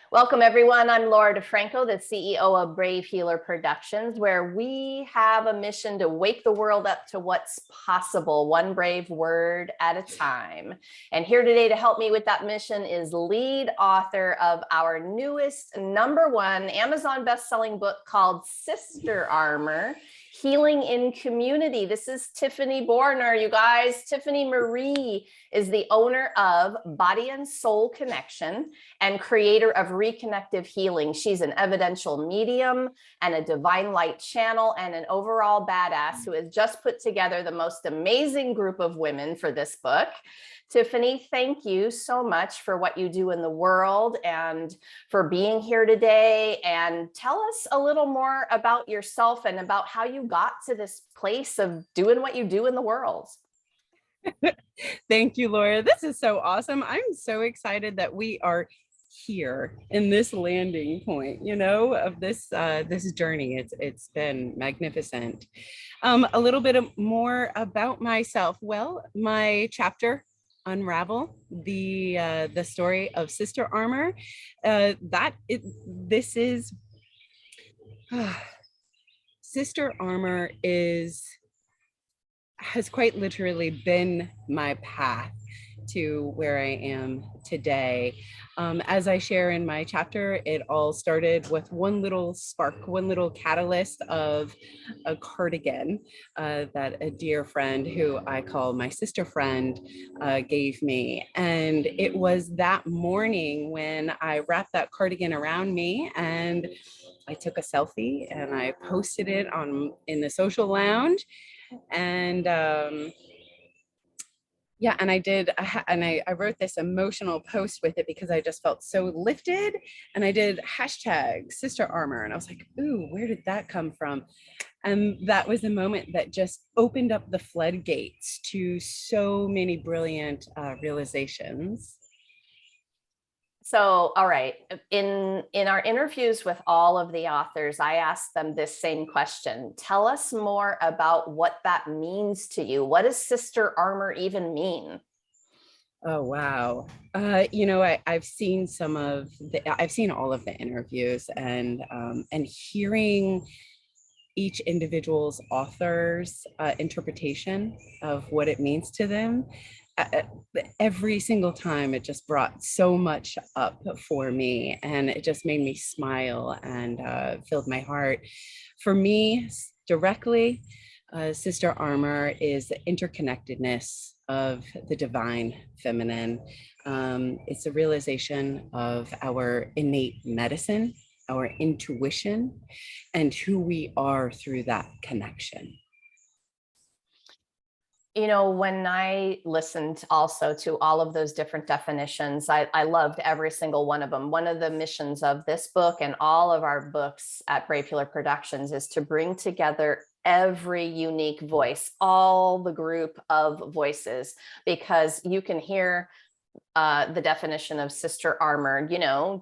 Welcome, everyone. I'm Laura DeFranco, the CEO of Brave Healer Productions, where we have a mission to wake the world up to what's possible, one brave word at a time. And here today to help me with that mission is lead author of our newest #1 Amazon best-selling book called Sister Armor, Healing in Community. This is Tiffany Borner, you guys. Tiffany Marie is the owner of BodySoul Connection and creator of Reconnective Healing. She's an evidential medium and a divine light channel and an overall badass who has just put together the most amazing group of women for this book. Tiffany, thank you so much for what you do in the world and for being here today. And tell us a little more about yourself and about how you got to this place of doing what you do in the world. Thank you, Laura. This is so awesome. I'm so excited that we are here in this landing point, of this journey. It's been magnificent. A little bit more about myself. Well, my chapter, Unravel, the story of Sister Armor. Sister Armor has quite literally been my path to where I am today. As I share in my chapter, it all started with one little spark, one little catalyst of a cardigan that a dear friend who I call my sister friend gave me. And it was that morning when I wrapped that cardigan around me and I took a selfie and I posted it in the social lounge. And I wrote this emotional post with it because I just felt so lifted, and I did hashtag Sister Armor, and I was like, ooh, where did that come from? And that was the moment that just opened up the floodgates to so many brilliant realizations. So, all right, in our interviews with all of the authors, I asked them this same question. Tell us more about what that means to you. What does Sister Armor even mean? Oh, wow. I've seen I've seen all of the interviews, and hearing each individual's author's interpretation of what it means to them. Every single time it just brought so much up for me, and it just made me smile and filled my heart. For me, directly, Sister Armor is the interconnectedness of the divine feminine. It's a realization of our innate medicine, our intuition, and who we are through that connection. When I listened also to all of those different definitions, I loved every single one of them. One of the missions of this book and all of our books at Brave Healer Productions is to bring together every unique voice, all the group of voices, because you can hear the definition of Sister Armor,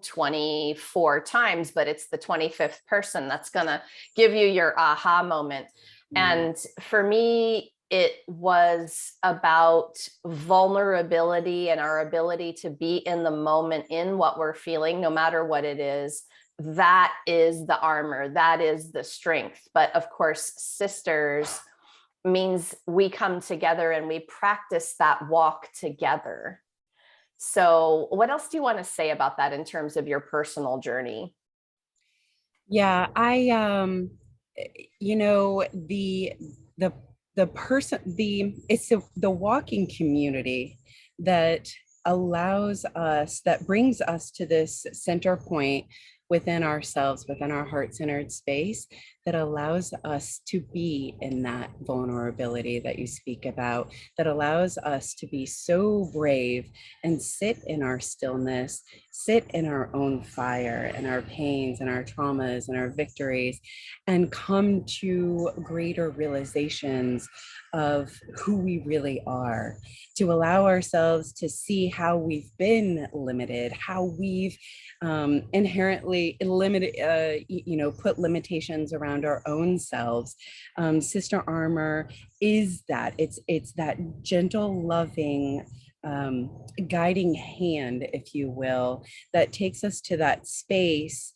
24 times, but it's the 25th person that's going to give you your aha moment. And for me, it was about vulnerability and our ability to be in the moment, in what we're feeling, no matter what it is. That is the armor. That is the strength. But of course, sisters means we come together and we practice that walk together. So what else do you want to say about that in terms of your personal journey? Yeah, it's the walking community that that brings us to this center point within ourselves, within our heart-centered space, that allows us to be in that vulnerability that you speak about, that allows us to be so brave and sit in our stillness, sit in our own fire and our pains and our traumas and our victories, and come to greater realizations of who we really are, to allow ourselves to see how we've been limited, how we've inherently limited, put limitations around our own selves. Sister Armor is that. It's that gentle, loving guiding hand, if you will, that takes us to that space,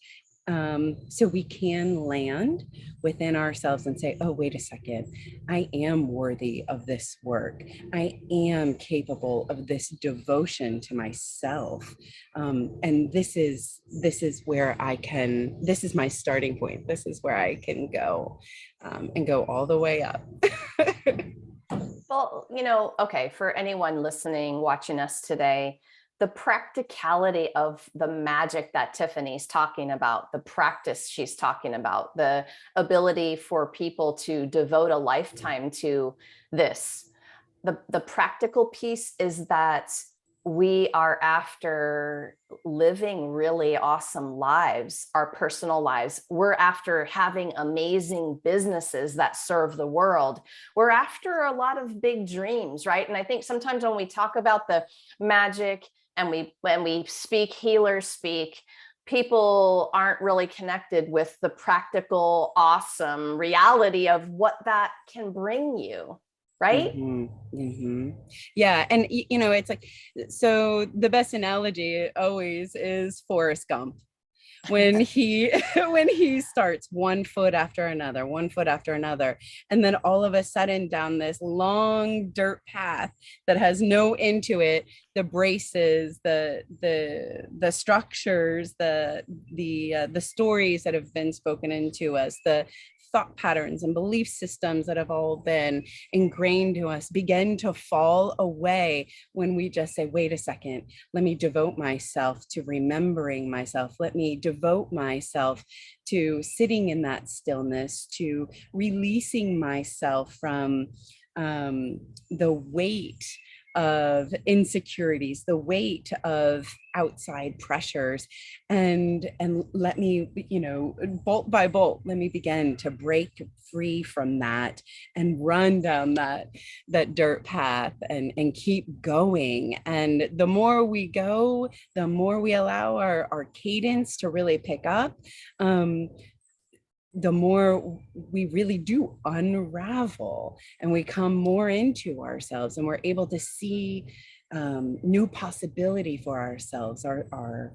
so we can land within ourselves and say, oh, wait a second, I am worthy of this work. I am capable of this devotion to myself. And this is where I can, this is my starting point. This is where I can go, and go all the way up. Well, okay, for anyone listening, watching us today, the practicality of the magic that Tiffany's talking about, the practice she's talking about, the ability for people to devote a lifetime to this. The practical piece is that we are after living really awesome lives, our personal lives. We're after having amazing businesses that serve the world. We're after a lot of big dreams, right? And I think sometimes when we talk about the magic and when we speak, healers speak, people aren't really connected with the practical, awesome reality of what that can bring you. Right? Yeah. And, it's like, so the best analogy always is Forrest Gump. When he when he starts one foot after another, and then all of a sudden down this long dirt path that has no end to it, the braces, the structures, the stories that have been spoken into us, the thought patterns and belief systems that have all been ingrained to us begin to fall away when we just say, wait a second, let me devote myself to remembering myself. Let me devote myself to sitting in that stillness, to releasing myself from the weight of insecurities, the weight of outside pressures, and let me, bolt by bolt, let me begin to break free from that and run down that dirt path and keep going. And the more we go, the more we allow our cadence to really pick up, the more we really do unravel and we come more into ourselves, and we're able to see new possibility for ourselves. Our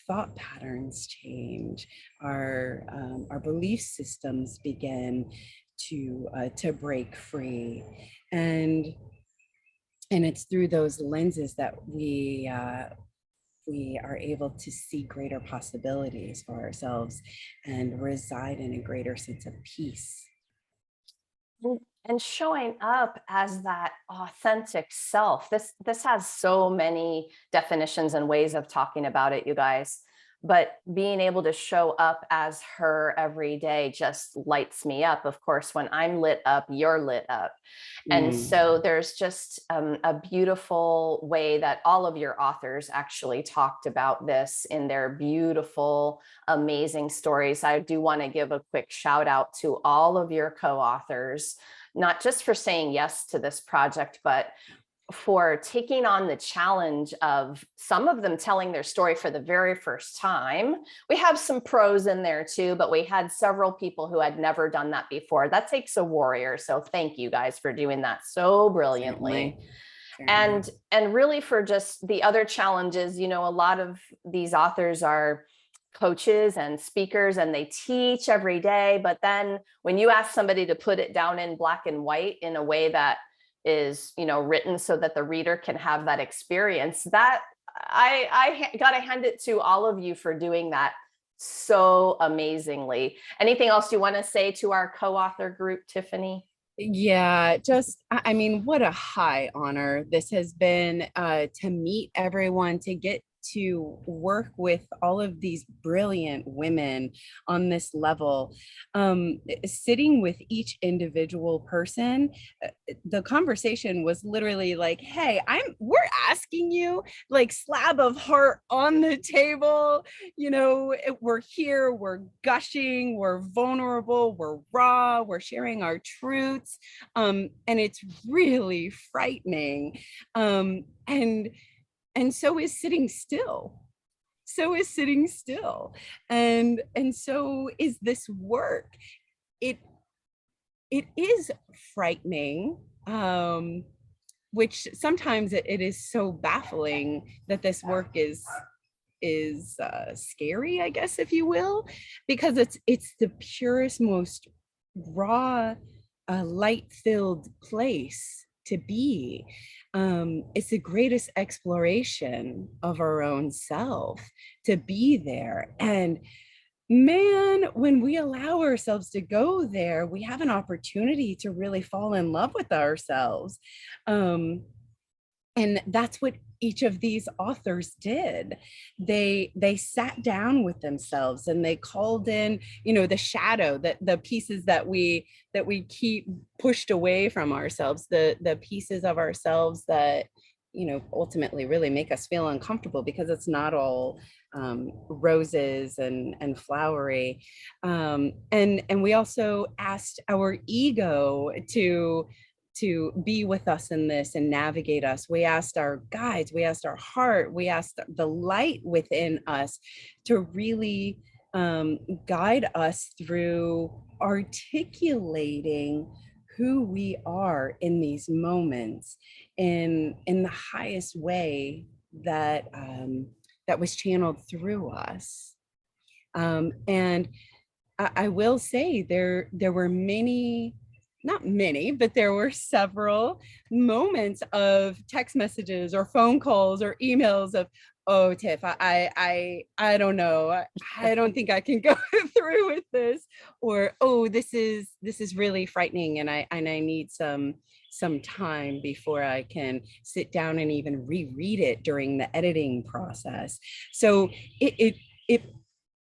thought patterns change, our belief systems begin to break free, and it's through those lenses that we are able to see greater possibilities for ourselves and reside in a greater sense of peace. And showing up as that authentic self. This has so many definitions and ways of talking about it, you guys. But being able to show up as her every day just lights me up. Of course, when I'm lit up, you're lit up. And so there's just a beautiful way that all of your authors actually talked about this in their beautiful, amazing stories. I do want to give a quick shout out to all of your co-authors, not just for saying yes to this project, but for taking on the challenge of some of them telling their story for the very first time. We have some pros in there too, but we had several people who had never done that before. That takes a warrior. So thank you guys for doing that so brilliantly. Certainly. And really for just the other challenges, a lot of these authors are coaches and speakers and they teach every day. But then when you ask somebody to put it down in black and white in a way that is, written so that the reader can have that experience, that I got to hand it to all of you for doing that so amazingly. Anything else you want to say to our co-author group, Tiffany? Yeah, I mean, what a high honor this has been, to meet everyone, to get to work with all of these brilliant women on this level. Sitting with each individual person, the conversation was literally like, hey, we're asking you, like, slab of heart on the table, we're here, we're gushing, we're vulnerable, we're raw, we're sharing our truths, and it's really frightening, and so is sitting still. And so is this work. It is frightening, which sometimes it is so baffling that this work is scary, I guess, if you will, because it's the purest, most raw, light-filled place to be. It's the greatest exploration of our own self to be there. And man, when we allow ourselves to go there, we have an opportunity to really fall in love with ourselves. And that's what each of these authors did. They sat down with themselves and they called in, the shadow, that the pieces that we keep pushed away from ourselves, the pieces of ourselves that ultimately really make us feel uncomfortable, because it's not all roses and flowery. And we also asked our ego to be with us in this and navigate us. We asked our guides, we asked our heart, we asked the light within us to really guide us through articulating who we are in these moments in the highest way that that was channeled through us. And I will say there were many, not many, but there were several moments of text messages or phone calls or emails of, oh, Tiff, I don't know. I don't think I can go through with this. Or, oh, this is really frightening, and I need some time before I can sit down and even reread it during the editing process. So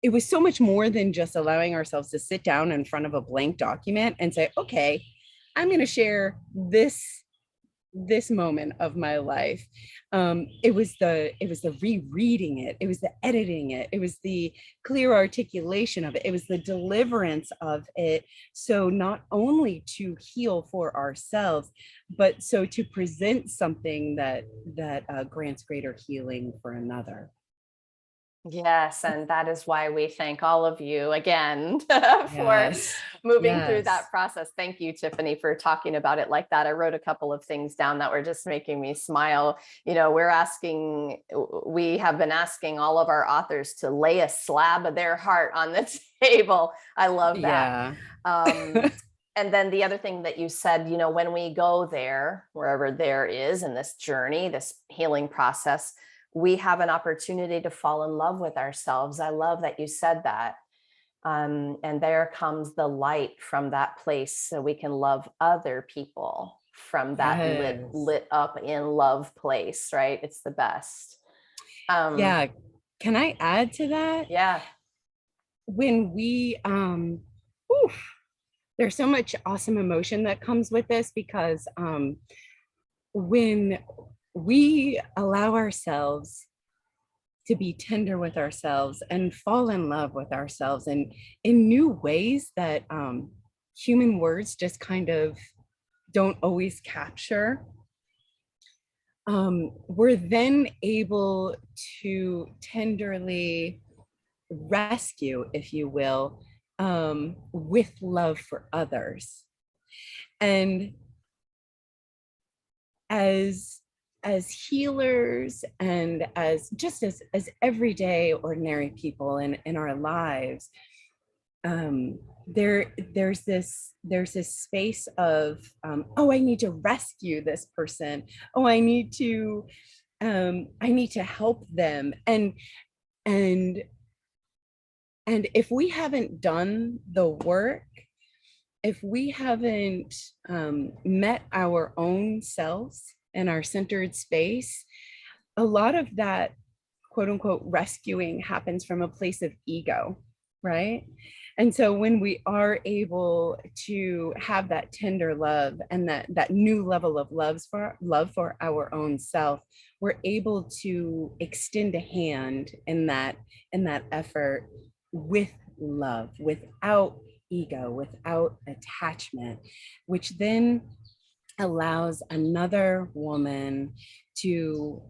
it was so much more than just allowing ourselves to sit down in front of a blank document and say, okay, I'm going to share this moment of my life. It was the rereading it. It was the editing it. It was the clear articulation of it. It was the deliverance of it. So not only to heal for ourselves, but so to present something that grants greater healing for another. Yes, and that is why we thank all of you again for Yes. moving through Yes. that process. Thank you, Tiffany, for talking about it like that. I wrote a couple of things down that were just making me smile. We have been asking all of our authors to lay a slab of their heart on the table. I love that. Yeah. And then the other thing that you said, when we go there, wherever there is in this journey, this healing process, we have an opportunity to fall in love with ourselves. I love that you said that. And there comes the light from that place, so we can love other people from that Yes. lit up in love place, right? It's the best. Yeah. Can I add to that? Yeah. When we there's so much awesome emotion that comes with this, because when we allow ourselves to be tender with ourselves and fall in love with ourselves and in new ways that human words just kind of don't always capture, we're then able to tenderly rescue, if you will, with love for others. And as healers and as just as everyday ordinary people in our lives, there's this space of oh, I need to rescue this person. Oh, I need to help them. And if we haven't done the work, if we haven't met our own selves in our centered space, a lot of that quote unquote rescuing happens from a place of ego, right? And so when we are able to have that tender love and that new level of love for our own self, we're able to extend a hand in that effort with love, without ego, without attachment, which then allows another woman to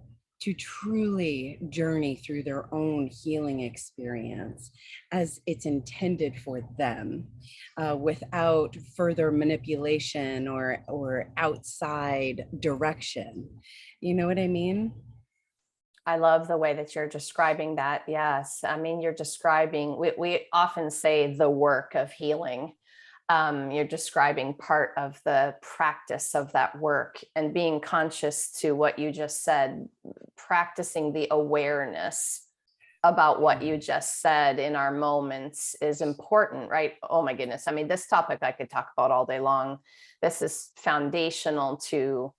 to truly journey through their own healing experience as it's intended for them, without further manipulation or outside direction. You know what I mean? I love the way that you're describing that. Yes. I mean, you're describing, we often say the work of healing. You're describing part of the practice of that work, and being conscious to what you just said, practicing the awareness about what you just said in our moments is important, right? Oh my goodness. I mean, this topic I could talk about all day long. This is foundational to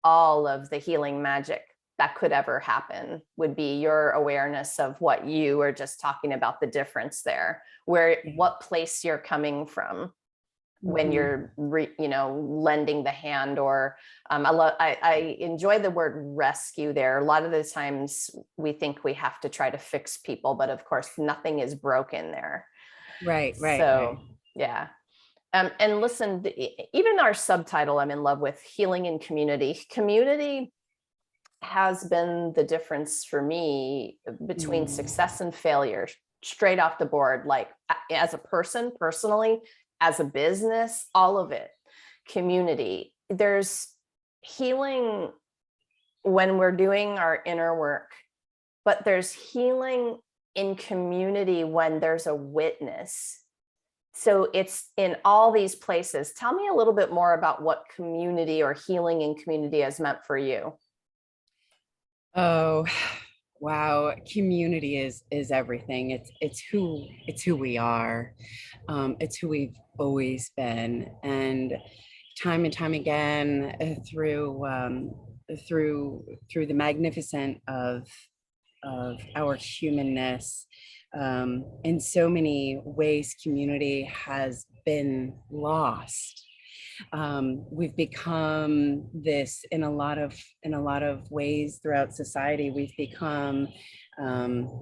all of the healing magic that could ever happen, would be your awareness of what you were just talking about, the difference there, where what place you're coming from when you're lending the hand, or I enjoy the word rescue there. A lot of the times we think we have to try to fix people, but of course nothing is broken there. Right. So yeah. And listen, even our subtitle I'm in love with, healing in community. Community has been the difference for me between success and failure, straight off the board, like as a person, personally, as a business, all of it. Community. There's healing when we're doing our inner work, but there's healing in community when there's a witness. So it's in all these places. Tell me a little bit more about what community or healing in community has meant for you. Oh, wow. Community is everything. It's who we are. It's who we've always been. And time again, through the magnificent of our humanness, in so many ways, community has been lost. We've become this in a lot of ways throughout society. We've become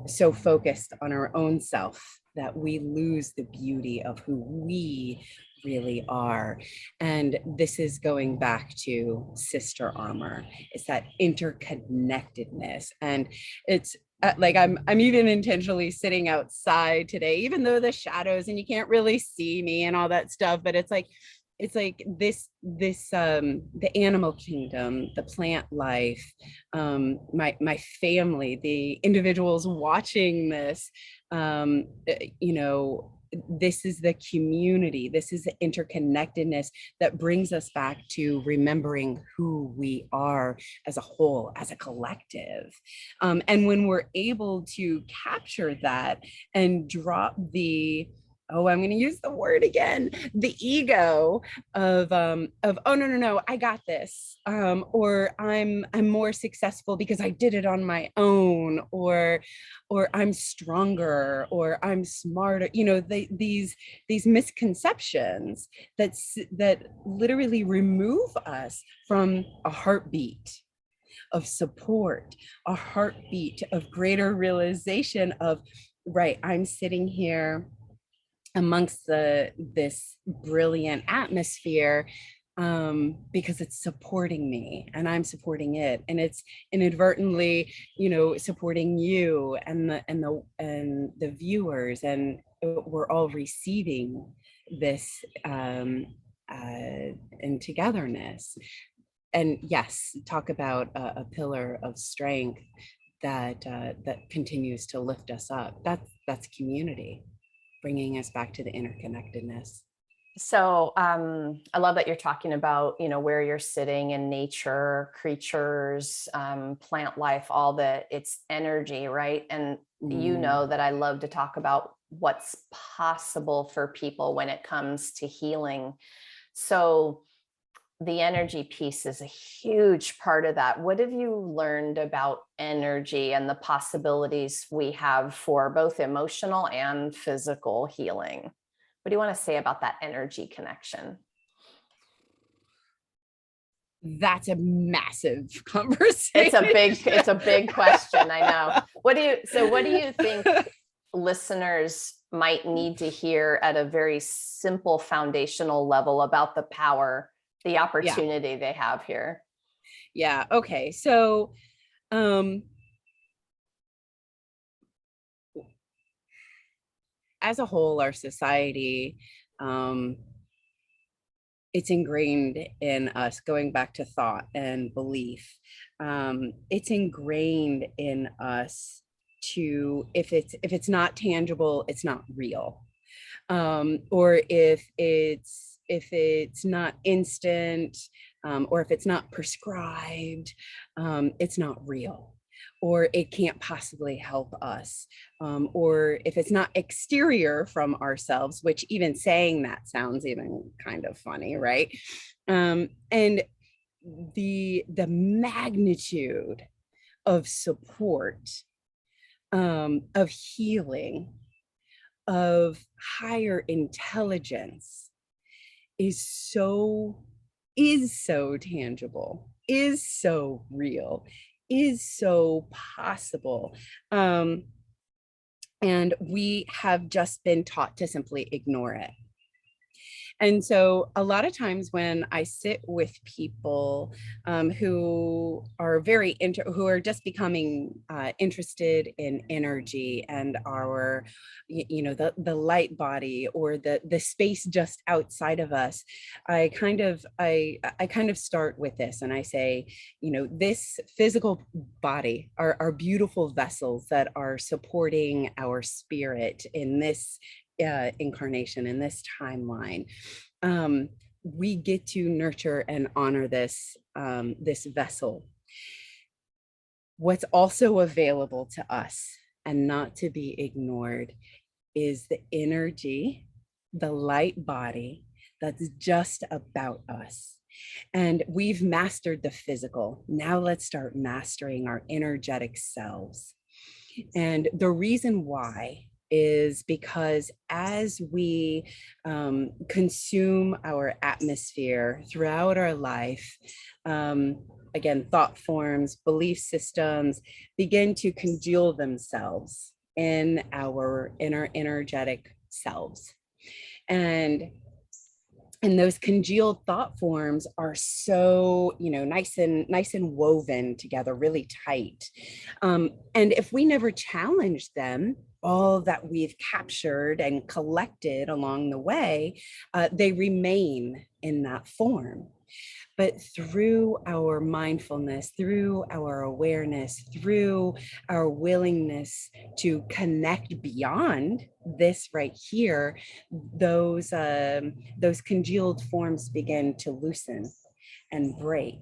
so focused on our own self that we lose the beauty of who we really are. And this is going back to sister armor. It's that interconnectedness. And it's like I'm even intentionally sitting outside today, even though the shadows and you can't really see me and all that stuff, but it's like this the animal kingdom, the plant life, my family, the individuals watching this, this is the community, this is the interconnectedness that brings us back to remembering who we are as a whole, as a collective. And when we're able to capture that and drop I'm going to use the word again, the ego of oh no, I got this, or I'm more successful because I did it on my own, or I'm stronger, or I'm smarter. These misconceptions that literally remove us from a heartbeat of support, a heartbeat of greater realization of, right, I'm sitting here amongst this brilliant atmosphere, because it's supporting me and I'm supporting it, and it's inadvertently supporting you and the viewers, and we're all receiving this in togetherness. And yes, talk about a pillar of strength that continues to lift us up. That's community, bringing us back to the interconnectedness. So I love that you're talking about, where you're sitting in nature, creatures, plant life, all it's energy, right? And you know that I love to talk about what's possible for people when it comes to healing. So the energy piece is a huge part of that. What have you learned about energy and the possibilities we have for both emotional and physical healing? What do you want to say about that energy connection? That's a massive conversation. It's a big question. I know. What do you think listeners might need to hear at a very simple foundational level about the power, the opportunity they have here? Yeah. Okay. So Um, as a whole, our society, um, it's ingrained in us, going back to thought and belief. It's ingrained in us to, if it's not tangible, it's not real. Or if it's not instant, or if it's not prescribed, it's not real, or it can't possibly help us. Or if it's not exterior from ourselves, which even saying that sounds even kind of funny, right? And the magnitude of support, of healing, of higher intelligence is so tangible, is so real, is so possible. And we have just been taught to simply ignore it. And so a lot of times when I sit with people, who are who are just becoming interested in energy and our, the light body, or the space just outside of us, I kind of start with this, and I say, this physical body, our beautiful vessels that are supporting our spirit in this incarnation, in this timeline, um, we get to nurture and honor this vessel. What's also available to us and not to be ignored is the energy, the light body that's just about us. And we've mastered the physical. Now let's start mastering our energetic selves. And the reason why is because as we consume our atmosphere throughout our life, again, thought forms, belief systems begin to congeal themselves in our inner energetic selves. And those congealed thought forms are so, nice and woven together, really tight. And if we never challenge them, all that we've captured and collected along the way, they remain in that form. But through our mindfulness, through our awareness, through our willingness to connect beyond this right here, those congealed forms begin to loosen and break.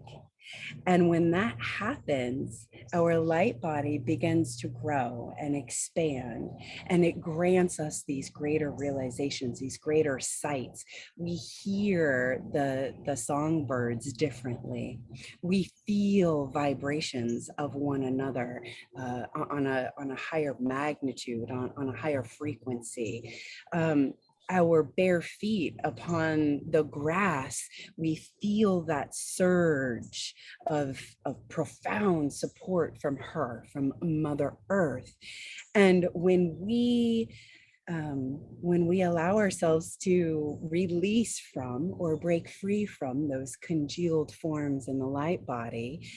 And when that happens, our light body begins to grow and expand, and it grants us these greater realizations, these greater sights. We hear the songbirds differently. We feel vibrations of one another on a higher magnitude, on a higher frequency. Our bare feet upon the grass, we feel that surge of profound support from her, from Mother Earth. And when we allow ourselves to release from or break free from those congealed forms in the light body,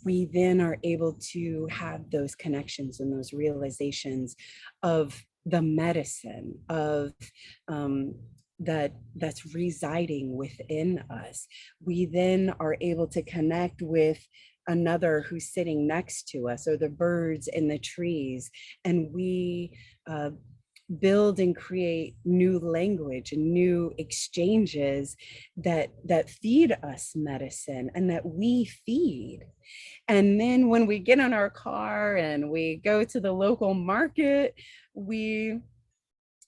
we then are able to have those connections and those realizations of the medicine of that's residing within us. We then are able to connect with another who's sitting next to us, or the birds in the trees, and we build and create new language and new exchanges that feed us medicine and that we feed. And then when we get in our car and we go to the local market, we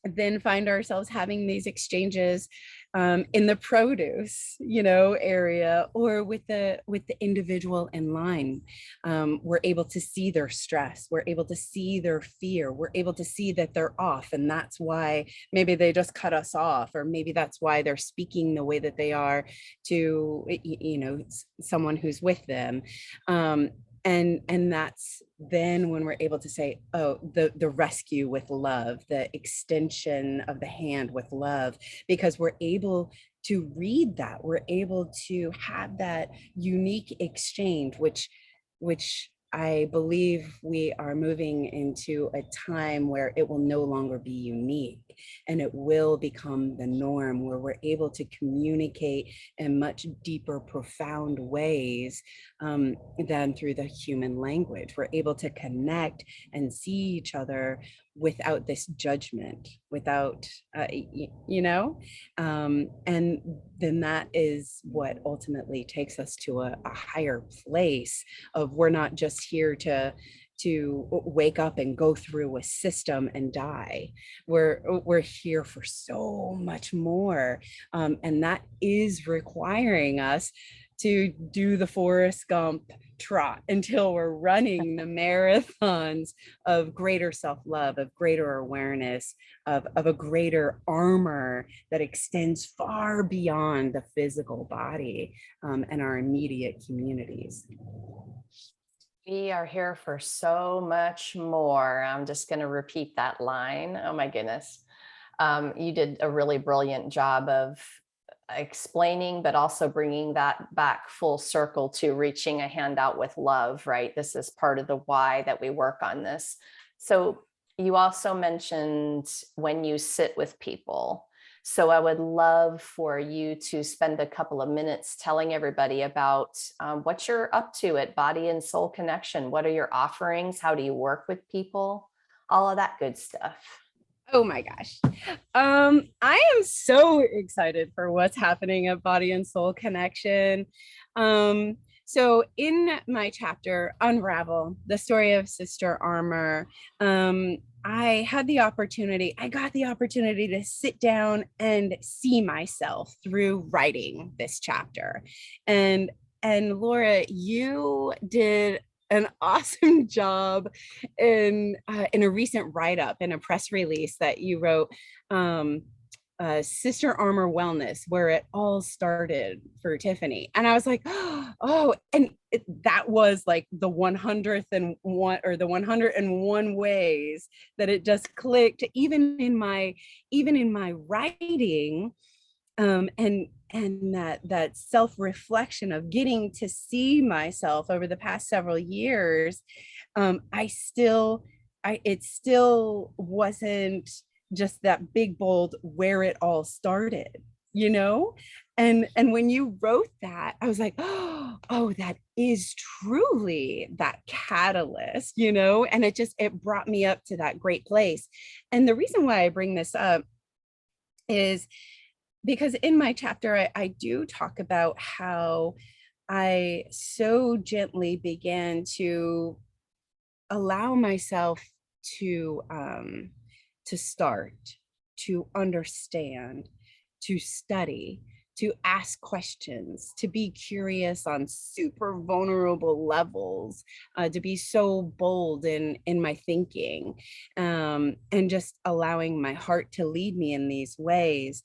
then find ourselves having these exchanges in the produce, area, or with the individual in line. We're able to see their stress. We're able to see their fear. We're able to see that they're off, and that's why maybe they just cut us off, or maybe that's why they're speaking the way that they are to, someone who's with them. And that's then when we're able to say, oh, the rescue with love, the extension of the hand with love, because we're able to read that, we're able to have that unique exchange, which I believe we are moving into a time where it will no longer be unique, and it will become the norm, where we're able to communicate in much deeper, profound ways than through the human language. We're able to connect and see each other without this judgment, without, and then that is what ultimately takes us to a higher place of, we're not just here to wake up and go through a system and die. We're here for so much more, and that is requiring us to do the Forrest Gump trot until we're running the marathons of greater self-love, of greater awareness, of a greater armor that extends far beyond the physical body and our immediate communities. We are here for so much more. I'm just going to repeat that line. Oh my goodness. You did a really brilliant job of explaining, but also bringing that back full circle to reaching a hand out with love, right? This is part of the why that we work on this. So you also mentioned when you sit with people. So I would love for you to spend a couple of minutes telling everybody about what you're up to at Body and Soul Connection. What are your offerings? How do you work with people? All of that good stuff. Oh my gosh. I am so excited for what's happening at Body and Soul Connection. So in my chapter, Unravel, the story of Sister Armor, I got the opportunity to sit down and see myself through writing this chapter. And Laura, you did an awesome job in a recent write-up, in a press release that you wrote, Sister Armor Wellness, where it all started for Tiffany. And I was like, oh, and that was like the 100th and one, or the 101 ways that it just clicked, even in my writing. And that self-reflection of getting to see myself over the past several years, it still wasn't just that big bold where it all started, and when you wrote that, I was like, oh, that is truly that catalyst, and it brought me up to that great place. And the reason why I bring this up is because in my chapter, I do talk about how I so gently began to allow myself to start, to understand, to study, to ask questions, to be curious on super vulnerable levels, to be so bold in my thinking, and just allowing my heart to lead me in these ways.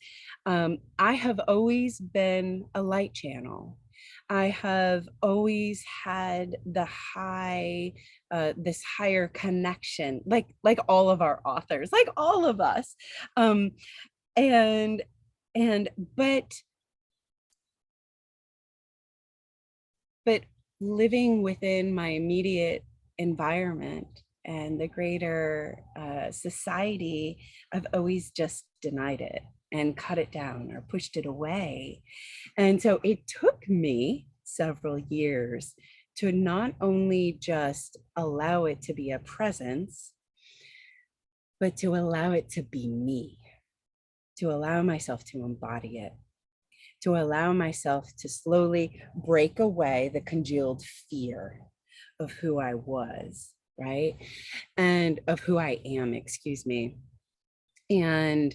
I have always been a light channel. I have always had the this higher connection, like all of our authors, like all of us, and but living within my immediate environment and the greater society, I've always just denied it and cut it down or pushed it away. And so it took me several years to not only just allow it to be a presence, but to allow it to be me, to allow myself to embody it, to allow myself to slowly break away the congealed fear of who I was, right? And of who I am, excuse me. And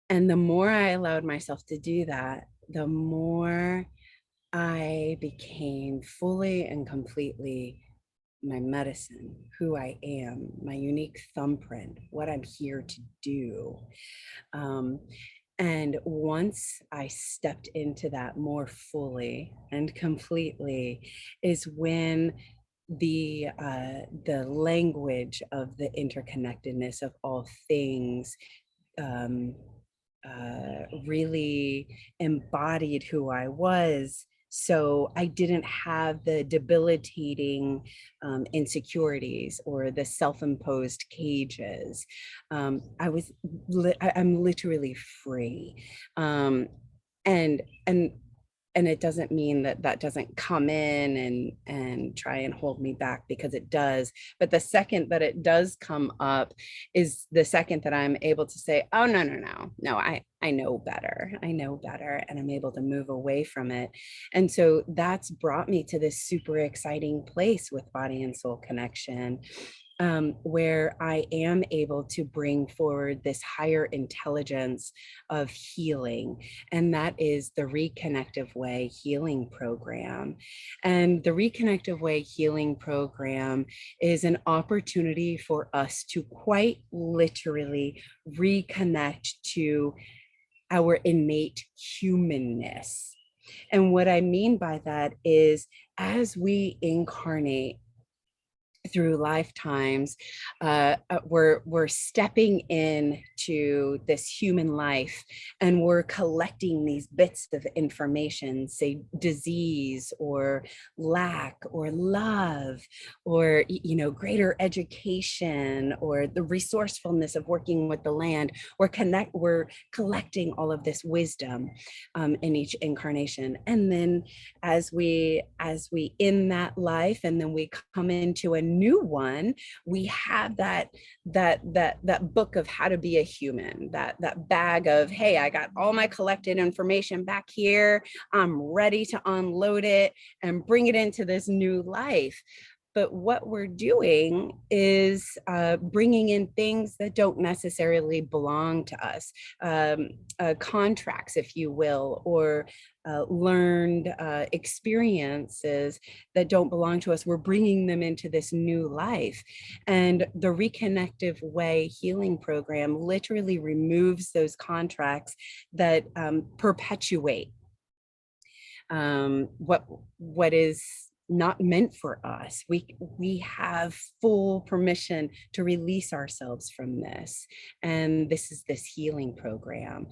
the more I allowed myself to do that, the more I became fully and completely my medicine, who I am, my unique thumbprint, what I'm here to do. And once I stepped into that more fully and completely is when the language of the interconnectedness of all things really embodied who I was So I didn't have the debilitating insecurities or the self-imposed cages. I'm literally free. And and and it doesn't mean that that doesn't come in and try and hold me back, because it does. But the second that it does come up is the second that I'm able to say, oh, no, I know better. I know better. And I'm able to move away from it. And so that's brought me to this super exciting place with Body and Soul Connection, where I am able to bring forward this higher intelligence of healing. And that is the Reconnective Way Healing Program. And the Reconnective Way Healing Program is an opportunity for us to quite literally reconnect to our innate humanness. And what I mean by that is, as we incarnate through lifetimes, we're stepping into this human life, and we're collecting these bits of information, say disease or lack or love, or greater education, or the resourcefulness of working with the land. We're collecting all of this wisdom in each incarnation, and then as we in that life, and then we come into a new one, we have that book of how to be a human, that bag of, hey, I got all my collected information back here, I'm ready to unload it and bring it into this new life. But what we're doing is bringing in things that don't necessarily belong to us, contracts, if you will, or learned experiences that don't belong to us. We're bringing them into this new life. And the Reconnective Way Healing Program literally removes those contracts that perpetuate what is not meant for us. We have full permission to release ourselves from this. And this is this healing program.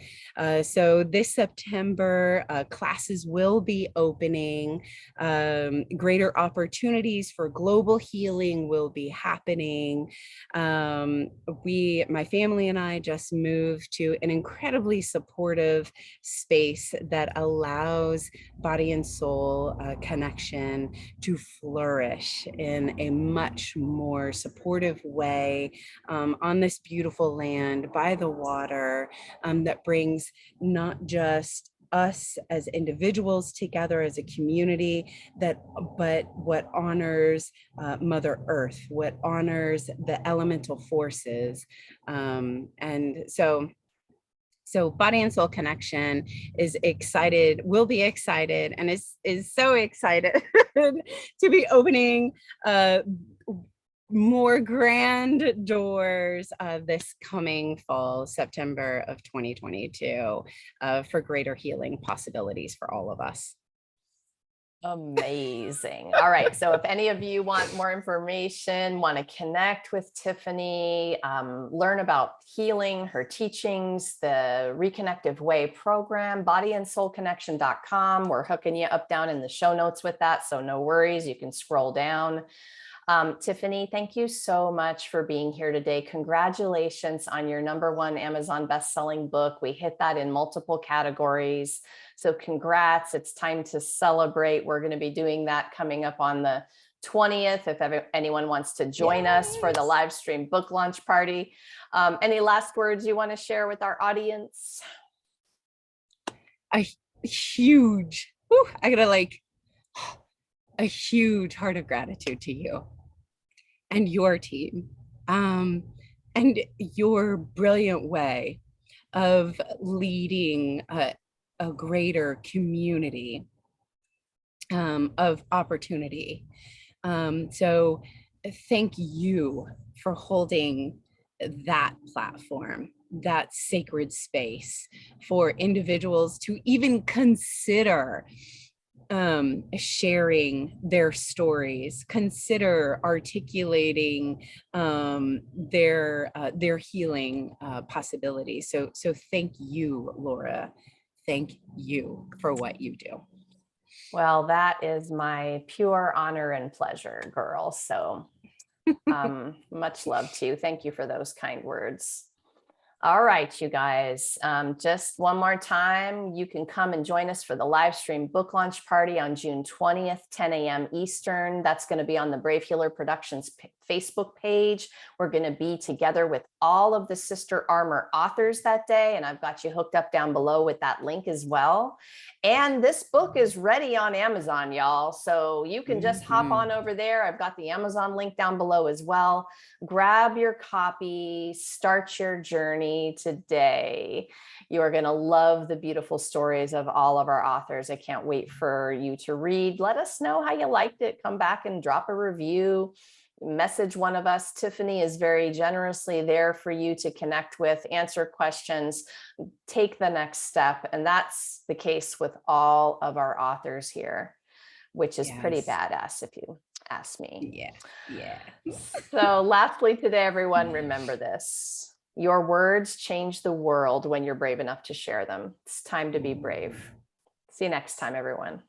So this September, classes will be opening. Greater opportunities for global healing will be happening. My family and I just moved to an incredibly supportive space that allows body and soul connection to flourish in a much more supportive way on this beautiful land by the water, that brings not just us as individuals together as a community, but what honors Mother Earth, what honors the elemental forces. And so Body and Soul Connection will be excited, and is so excited to be opening more grand doors this coming fall, September of 2022, for greater healing possibilities for all of us. Amazing. All right. So if any of you want more information, want to connect with Tiffany, learn about healing, her teachings, the Reconnective Way program, bodyandsoulconnection.com. We're hooking you up down in the show notes with that. So no worries. You can scroll down. Tiffany, thank you so much for being here today. Congratulations on your #1 Amazon best-selling book. We hit that in multiple categories. So congrats. It's time to celebrate. We're going to be doing that coming up on the 20th. If anyone wants to join us for the live stream book launch party. Any last words you want to share with our audience? A huge heart of gratitude to you and your team, and your brilliant way of leading a greater community of opportunity. So thank you for holding that platform, that sacred space for individuals to even consider sharing their stories, consider articulating their healing possibilities. So thank you, Laura. Thank you for what you do. Well, that is my pure honor and pleasure, girl. So much love to you. Thank you for those kind words. All right, you guys, just one more time, you can come and join us for the live stream book launch party on June 20th, 10 a.m. Eastern. That's going to be on the Brave Healer Productions Facebook page. We're going to be together with all of the Sister Armor authors that day, and I've got you hooked up down below with that link as well. And this book is ready on Amazon, y'all. So you can just hop on over there. I've got the Amazon link down below as well. Grab your copy, start your journey today. You are going to love the beautiful stories of all of our authors. I can't wait for you to read. Let us know how you liked it. Come back and drop a review. Message one of us. Tiffany is very generously there for you to connect with, answer questions, take the next step. And that's the case with all of our authors here, which is pretty badass if you ask me. Yeah. So lastly today, everyone, remember this. Your words change the world when you're brave enough to share them. It's time to be brave. See you next time, everyone.